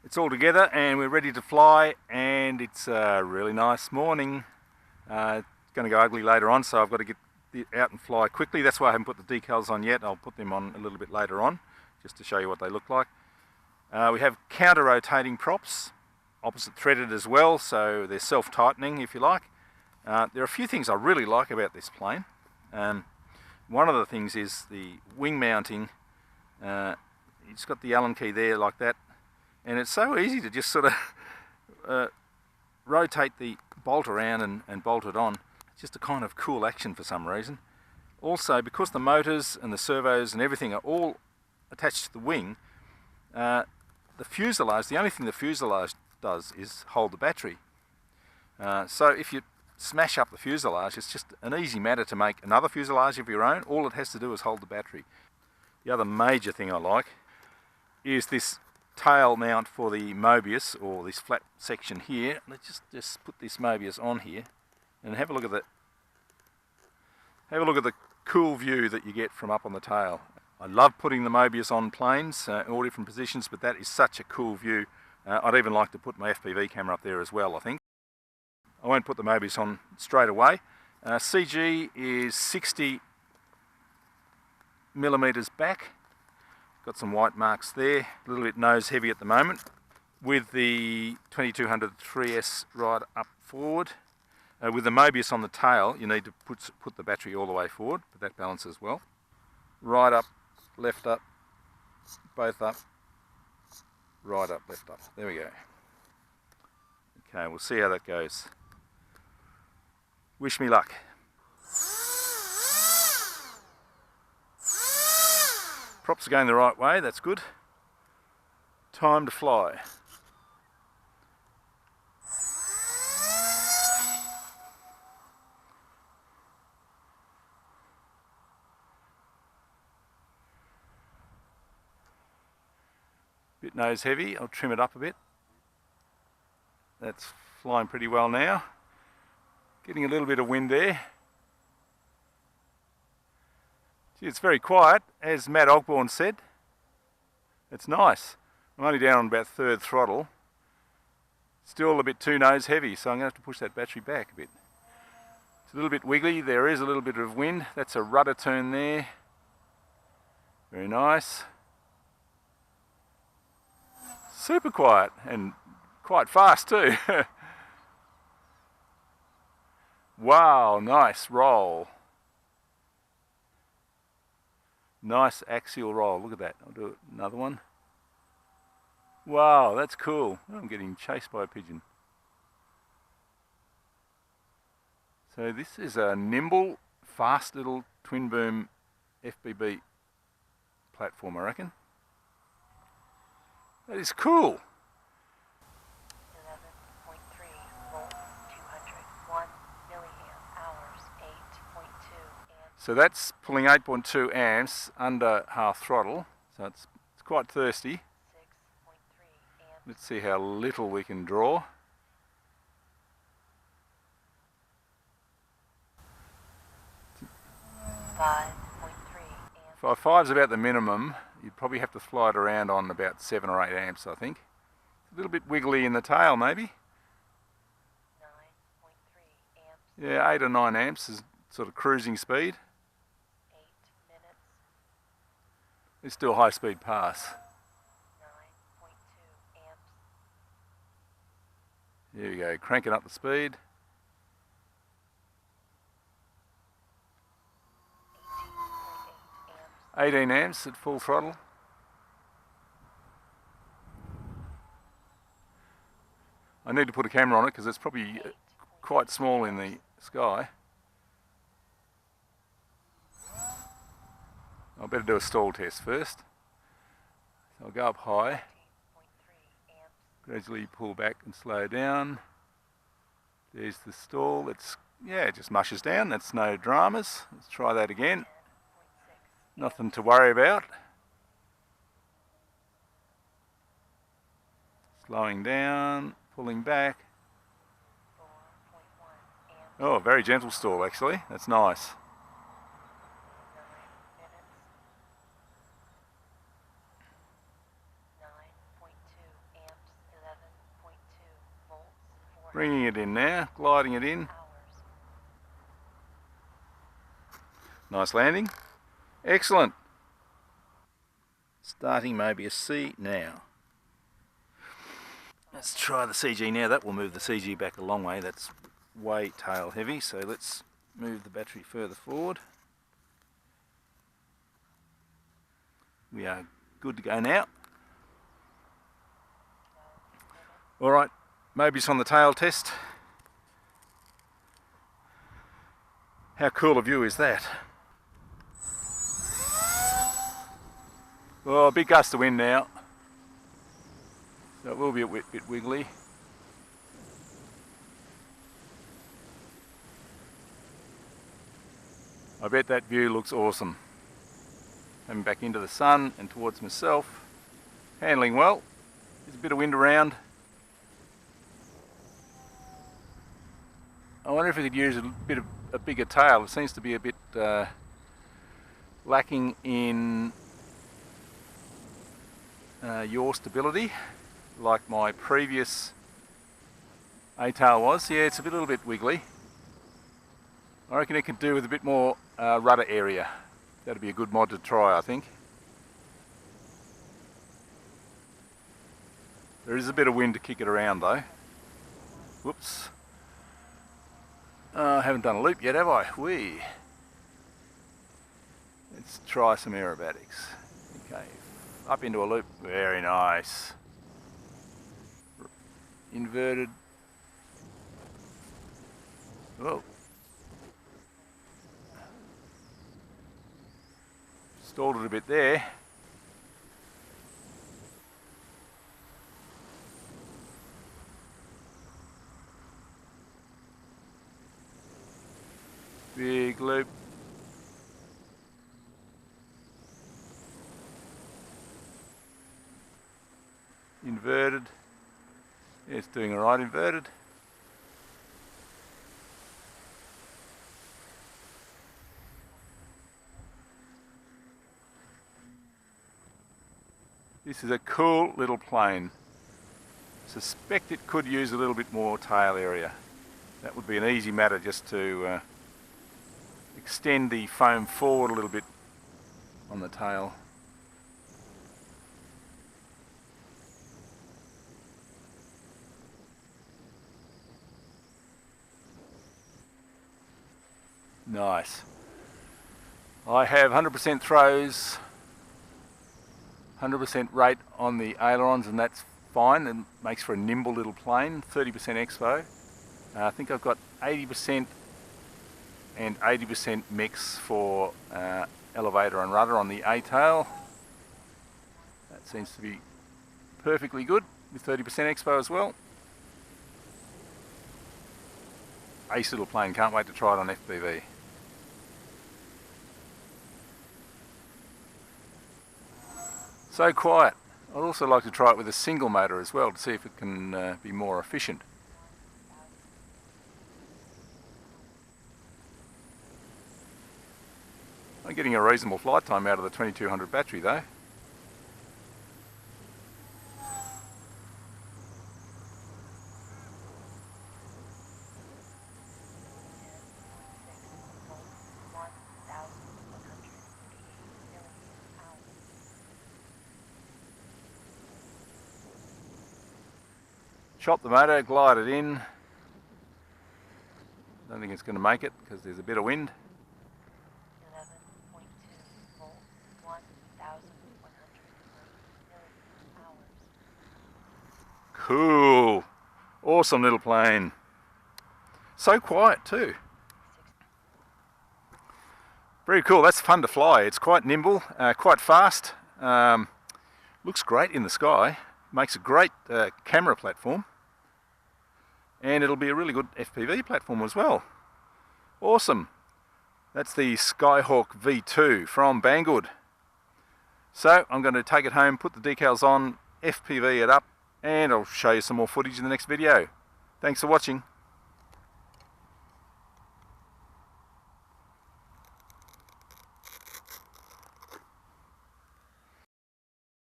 It's all together and we're ready to fly, and it's a really nice morning. It's going to go ugly later on, so I've got to get out and fly quickly. That's why I haven't put the decals on yet. I'll put them on a little bit later on, just to show you what they look like. We have counter-rotating props, opposite threaded as well, so they're self-tightening if you like. There are a few things I really like about this plane. One of the things is the wing mounting. It's got the Allen key there like that, and it's so easy to just sort of rotate the bolt around and bolt it on. It's just a kind of cool action for some reason. Also, because the motors and the servos and everything are all attached to the wing, the fuselage, the only thing the fuselage does is hold the battery. So if you smash up the fuselage, it's just an easy matter to make another fuselage of your own. All it has to do is hold the battery. The other major thing I like is this tail mount for the Mobius, or this flat section here. Let's just put this Mobius on here and have a look at the cool view that you get from up on the tail. I love putting the Mobius on planes in all different positions, but that is such a cool view. I'd even like to put my FPV camera up there as well, I think. I won't put the Mobius on straight away. CG is 60 millimeters back. Got some white marks there, a little bit nose heavy at the moment, with the 2200 3S right up forward. With the Mobius on the tail, you need to put the battery all the way forward, but that balances well. Right up, left up, both up, right up, left up. There we go. Okay, we'll see how that goes. Wish me luck. Props are going the right way, that's good. Time to fly. Bit nose heavy, I'll trim it up a bit. That's flying pretty well now. Getting a little bit of wind there. Gee, it's very quiet, as Matt Ogborn said. It's nice. I'm only down on about third throttle. Still a bit too nose heavy, so I'm going to have to push that battery back a bit. It's a little bit wiggly, there is a little bit of wind. That's a rudder turn there. Very nice. Super quiet, and quite fast too. Wow, nice roll. Nice axial roll, look at that. I'll do another one. Wow, that's cool. Oh, I'm getting chased by a pigeon. So this is a nimble, fast little twin boom FPV platform, I reckon. That is cool. 11.3 volt, 201 milliamp hours, 8.2 amps. So that's pulling 8.2 amps under half throttle, so it's quite thirsty. 6.3 amps. Let's see how little we can draw. 5.3 amps. 5's about the minimum. You'd probably have to fly it around on about 7 or 8 amps, I think. A little bit wiggly in the tail, maybe. 9.3 amps. Yeah, 8 or 9 amps is sort of cruising speed. 8 minutes. It's still high speed pass. 9.2 amps. Here we go, cranking up the speed. 18.8 amps. 18 amps at full throttle. I need to put a camera on it because it's probably quite small in the sky. I better do a stall test first. So I'll go up high, 18.3 amps. gradually pull back and slow down. There's the stall. Yeah, it just mushes down. That's no dramas. Let's try that again. 10.6. Nothing to worry about. Slowing down, pulling back. 4.1 amps. Oh, very gentle stall actually. That's nice. 9 minutes. 9.2 amps. Bringing it in now, gliding it in. hours. Nice landing. Excellent. Starting maybe a C now. Let's try the CG now. That will move the CG back a long way. That's way tail heavy, so let's move the battery further forward. We are good to go now. Alright, maybe it's on the tail test. How cool a view is that? Oh, a big gust of wind now. So it will be a bit wiggly. I bet that view looks awesome. Coming back into the sun and towards myself. Handling well. There's a bit of wind around. I wonder if we could use a bit of a bigger tail. It seems to be a bit lacking in yaw stability, like my previous A-tail was. Yeah, it's a little bit wiggly. I reckon it could do with a bit more rudder area. That'd be a good mod to try, I think. There is a bit of wind to kick it around though. Whoops. I haven't done a loop yet, have I? Whee. Let's try some aerobatics. Okay, up into a loop. Very nice. Inverted. Whoa. Stalled it a bit there. Big loop. Inverted. Yeah, it's doing alright inverted. This is a cool little plane. Suspect it could use a little bit more tail area. That would be an easy matter, just to extend the foam forward a little bit on the tail. Nice. I have 100% throws, 100% rate on the ailerons, and that's fine. It makes for a nimble little plane. 30% expo. I think I've got 80% and 80% mix for elevator and rudder on the A-tail. That seems to be perfectly good with 30% expo as well. Ace little plane, can't wait to try it on FPV. So quiet. I'd also like to try it with a single motor as well to see if it can be more efficient. I'm getting a reasonable flight time out of the 2200 battery though. Chop the motor, glide it in. Don't think it's going to make it because there's a bit of wind. 11.2 volts, 1,103 million hours. Cool. Awesome little plane. So quiet too. Very cool. That's fun to fly. It's quite nimble, quite fast. Looks great in the sky. Makes a great camera platform. And it'll be a really good FPV platform as well. Awesome. That's the Skyhawk V2 from Banggood. So I'm going to take it home, put the decals on, FPV it up, and I'll show you some more footage in the next video. Thanks for watching.